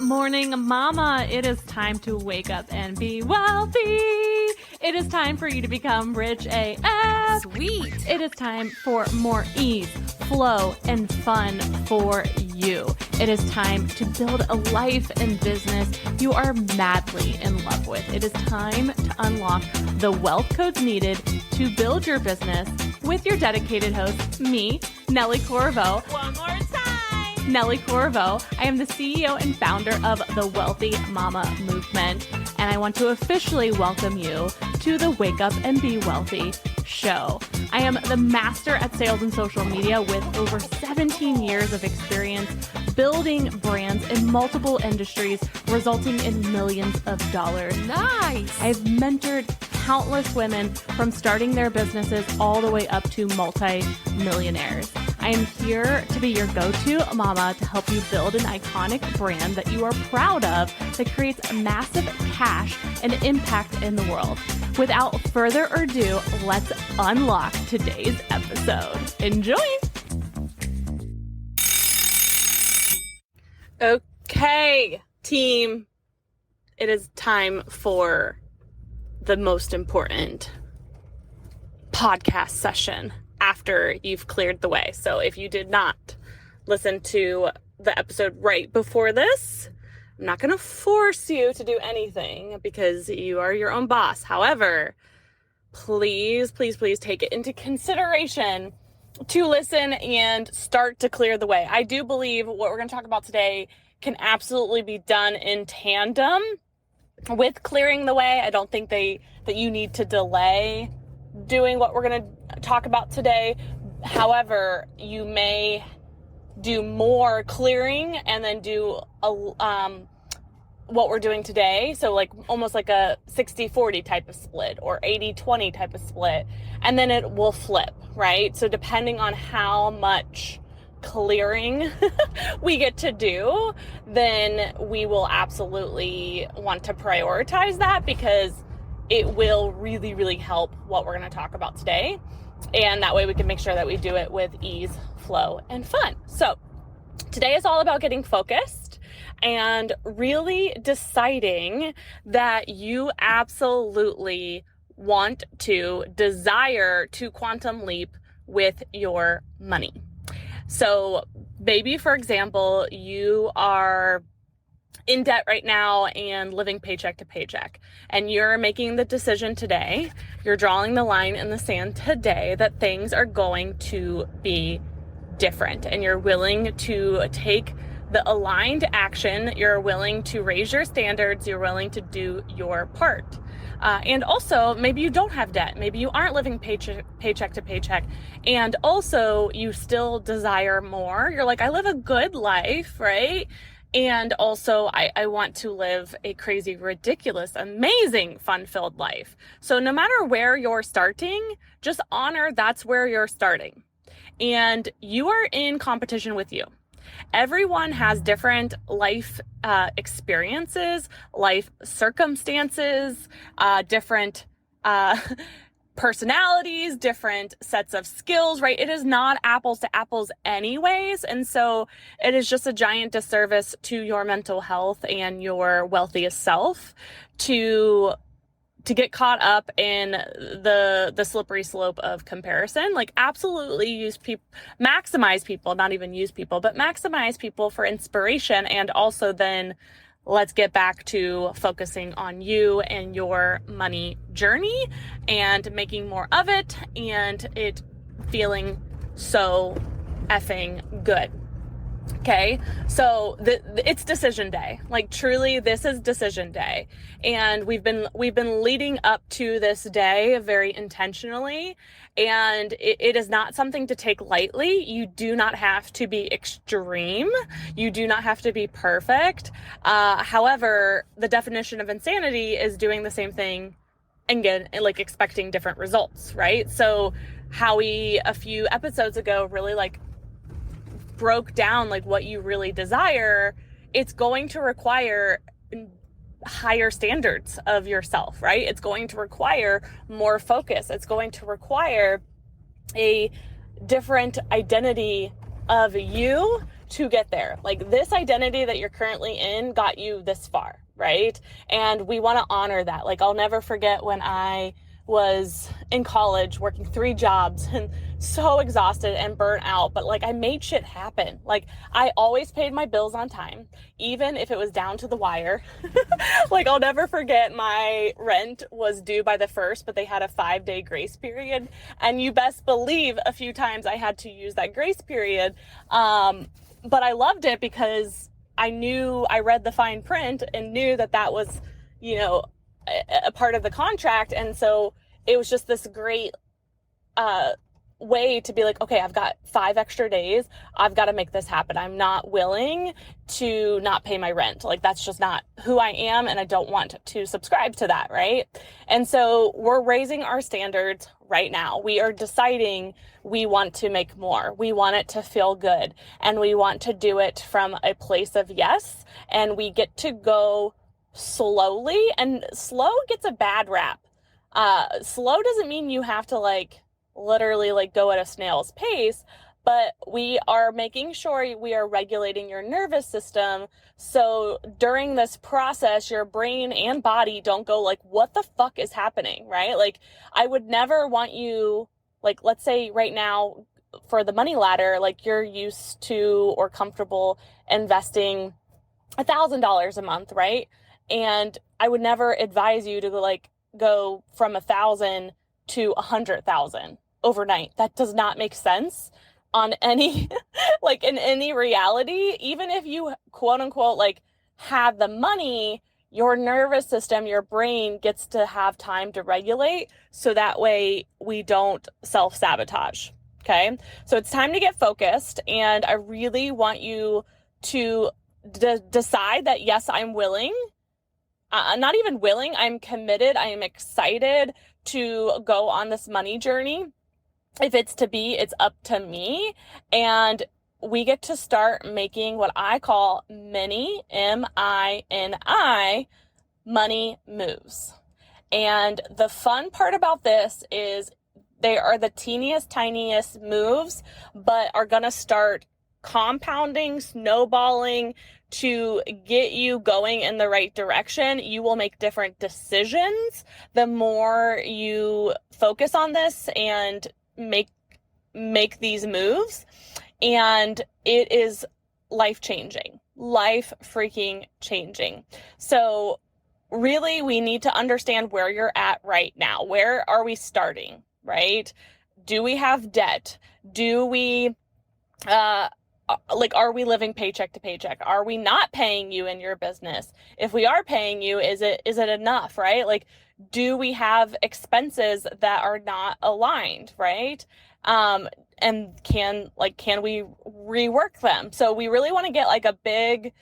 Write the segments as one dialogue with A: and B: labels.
A: morning, mama. It is time to wake up and be wealthy. It is time for you to become rich AF.
B: Sweet.
A: It is time for more ease, flow, and fun for you. It is time to build a life and business you are madly in love with. It is time to unlock the wealth codes needed to build your business with your dedicated host, me, Nellie Corvo.
B: One more time.
A: Nellie Corvo. I am the CEO and founder of the Wealthy Mama Movement, and I want to officially welcome you to the Wake Up and Be Wealthy show. I am the master at sales and social media with over 17 years of experience building brands in multiple industries, resulting in millions of dollars.
B: Nice.
A: I've mentored countless women from starting their businesses all the way up to multi-millionaires. I am here to be your go-to mama to help you build an iconic brand that you are proud of that creates massive cash and impact in the world. Without further ado, let's unlock today's episode. Enjoy! Okay, team, it is time for the most important podcast session after you've cleared the way. So if you did not listen to the episode right before this, I'm not going to force you to do anything because you are your own boss. However, please take it into consideration to listen and start to clear the way. I do believe what we're going to talk about today can absolutely be done in tandem with clearing the way. I don't think that you need to delay doing what we're going to talk about today. However, you may do more clearing and then do what we're doing today. So like almost like a 60-40 type of split or 80-20 type of split. And then it will flip, right? So depending on how much clearing we get to do, then we will absolutely want to prioritize that because it will really help what we're going to talk about today. And that way we can make sure that we do it with ease, flow, and fun. So today is all about getting focused and really deciding that you absolutely want to desire to quantum leap with your money. So maybe, for example, you are in debt right now and living paycheck to paycheck, and you're making the decision today, you're drawing the line in the sand today that things are going to be different, and you're willing to take the aligned action, you're willing to raise your standards, you're willing to do your part. And also, maybe you don't have debt. Maybe you aren't living paycheck to paycheck. And also, you still desire more. You're like, I live a good life, right? And also, I want to live a crazy, ridiculous, amazing, fun-filled life. So no matter where you're starting, just honor that's where you're starting. And you are in competition with you. Everyone has different life experiences, life circumstances, different personalities, different sets of skills, right? It is not apples to apples anyways. And so it is just a giant disservice to your mental health and your wealthiest self to get caught up in the slippery slope of comparison. Like absolutely maximize people, not even use people, but maximize people for inspiration. And also then let's get back to focusing on you and your money journey and making more of it and it feeling so effing good. Okay, so it's decision day. Like truly, this is decision day, and we've been leading up to this day very intentionally, and it is not something to take lightly. You do not have to be extreme. You do not have to be perfect. However, the definition of insanity is doing the same thing and like expecting different results, right? So Howie a few episodes ago really broke down like what you really desire. It's going to require higher standards of yourself, right? It's going to require more focus. It's going to require a different identity of you to get there. Like, this identity that you're currently in got you this far, right? And we want to honor that. Like, I'll never forget when I was in college working 3 jobs and so exhausted and burnt out, but like, I made shit happen. Like, I always paid my bills on time, even if it was down to the wire. Like, I'll never forget, my rent was due by the 1st, but they had a 5-day grace period, and you best believe a few times I had to use that grace period. But I loved it because I read the fine print and knew that that was, you know, a part of the contract. And so it was just this great way to be like, okay, I've got 5 extra days. I've got to make this happen. I'm not willing to not pay my rent. Like, that's just not who I am, and I don't want to subscribe to that, right? And so we're raising our standards right now. We are deciding we want to make more. We want it to feel good, and we want to do it from a place of yes, and we get to go slowly, and slow gets a bad rap. Slow doesn't mean you have to like literally like go at a snail's pace, but we are making sure we are regulating your nervous system. So during this process, your brain and body don't go like, what the fuck is happening, right? Like, I would never want you, like, let's say right now for the money ladder, like, you're used to or comfortable investing $1,000 a month, right? And I would never advise you to like go from 1,000 to 100,000 overnight. That does not make sense on any, like, in any reality. Even if you quote unquote like have the money, your nervous system, your brain gets to have time to regulate, so that way we don't self-sabotage. Okay. So it's time to get focused, and I really want you to decide that, yes, I'm willing. Not even willing, I'm committed. I am excited to go on this money journey. If it's to be, it's up to me. And we get to start making what I call mini, M-I-N-I, money moves. And the fun part about this is they are the teeniest, tiniest moves, but are going to start compounding, snowballing to get you going in the right direction. You will make different decisions the more you focus on this and make these moves. And it is life freaking changing. So really, we need to understand where you're at right now. Where are we starting, right? Do we have debt? Do we are we living paycheck to paycheck? Are we not paying you in your business? If we are paying you, is it enough, right? Like, do we have expenses that are not aligned, right? And can we rework them? So we really want to get like a big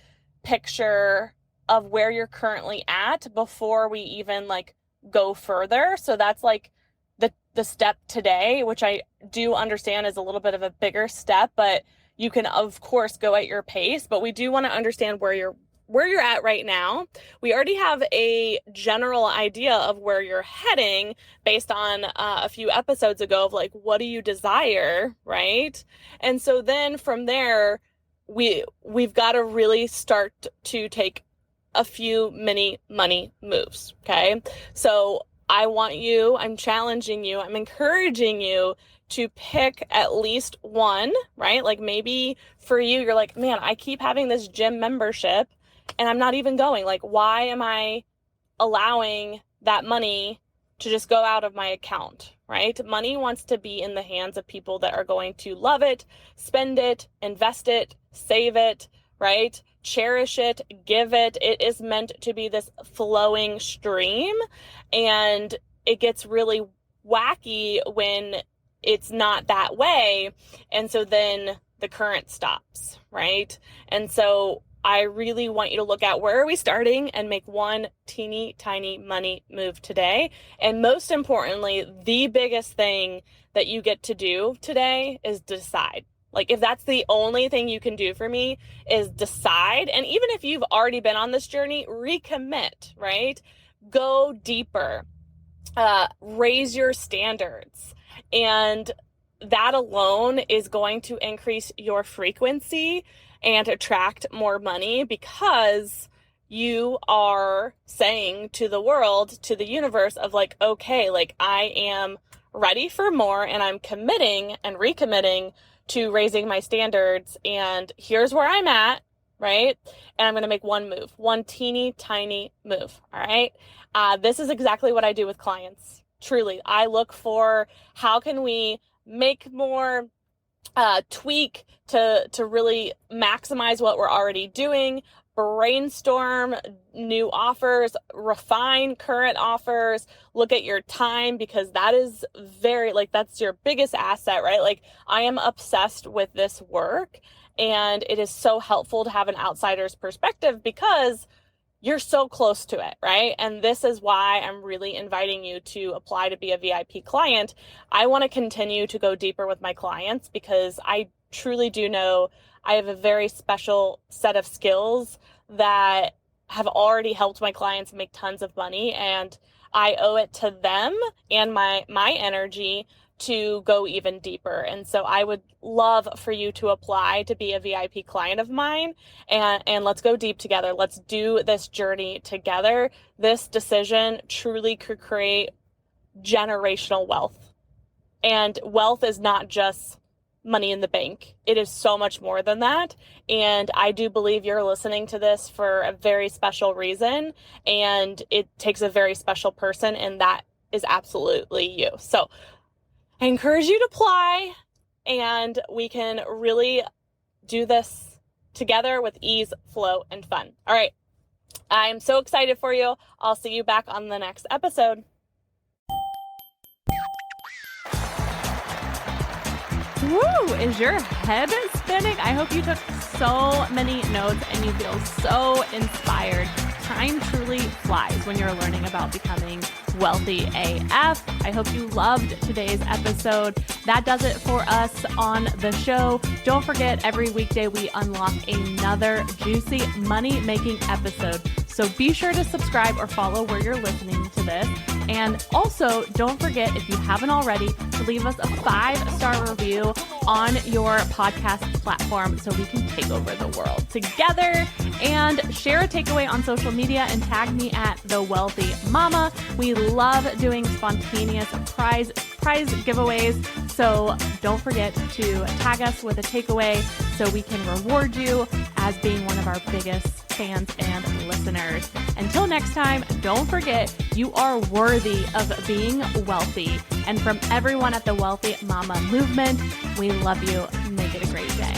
A: picture of where you're currently at before we even like go further. So that's like the step today, which I do understand is a little bit of a bigger step, but you can, of course, go at your pace. But we do want to understand where you're at right now. We already have a general idea of where you're heading based on a few episodes ago of like, what do you desire, right? And so then from there, we've got to really start to take a few mini money moves, okay? So I'm challenging you, I'm encouraging you to pick at least one, right? Like, maybe for you, you're like, man, I keep having this gym membership and I'm not even going. Like, why am I allowing that money to just go out of my account, right? Money wants to be in the hands of people that are going to love it, spend it, invest it, save it, right? Cherish it, give it. It is meant to be this flowing stream, and it gets really wacky when it's not that way. And so then the current stops, right? And so I really want you to look at, where are we starting, and make one teeny tiny money move today. And most importantly, the biggest thing that you get to do today is decide. Like, if that's the only thing you can do for me, is decide. And even if you've already been on this journey, recommit, right? Go deeper, raise your standards. And that alone is going to increase your frequency and attract more money because you are saying to the world, to the universe of like, okay, like I am ready for more and I'm committing and recommitting to raising my standards, and here's where I'm at, right? And I'm going to make one move, one teeny tiny move. All right. This is exactly what I do with clients. Truly. I look for how can we make more, tweak to really maximize what we're already doing, brainstorm new offers, refine current offers, look at your time, because that is that's your biggest asset, right? Like I am obsessed with this work, and it is so helpful to have an outsider's perspective because you're so close to it, right? And this is why I'm really inviting you to apply to be a VIP client. I want to continue to go deeper with my clients because I truly do know I have a very special set of skills that have already helped my clients make tons of money, and I owe it to them and my energy to go even deeper. And so I would love for you to apply to be a VIP client of mine, and let's go deep together. Let's do this journey together. This decision truly could create generational wealth. And wealth is not just money in the bank. It is so much more than that. And I do believe you're listening to this for a very special reason, and it takes a very special person, and that is absolutely you. So I encourage you to apply, and we can really do this together with ease, flow, and fun. All right. I'm so excited for you. I'll see you back on the next episode.
C: Woo! Is your head spinning? I hope you took so many notes and you feel so inspired. Time truly flies when you're learning about becoming wealthy AF. I hope you loved today's episode. That does it for us on the show. Don't forget, every weekday we unlock another juicy money-making episode. So be sure to subscribe or follow where you're listening to this. And also, don't forget, if you haven't already, to leave us a 5-star review on your podcast platform so we can take over the world together. And share a takeaway on social media and tag me at The Wealthy Mama. We love doing spontaneous prize giveaways. So don't forget to tag us with a takeaway so we can reward you as being one of our biggest fans and listeners. Until next time, don't forget, you are worthy of being wealthy. And from everyone at the Wealthy Mama movement, we love you. Make it a great day.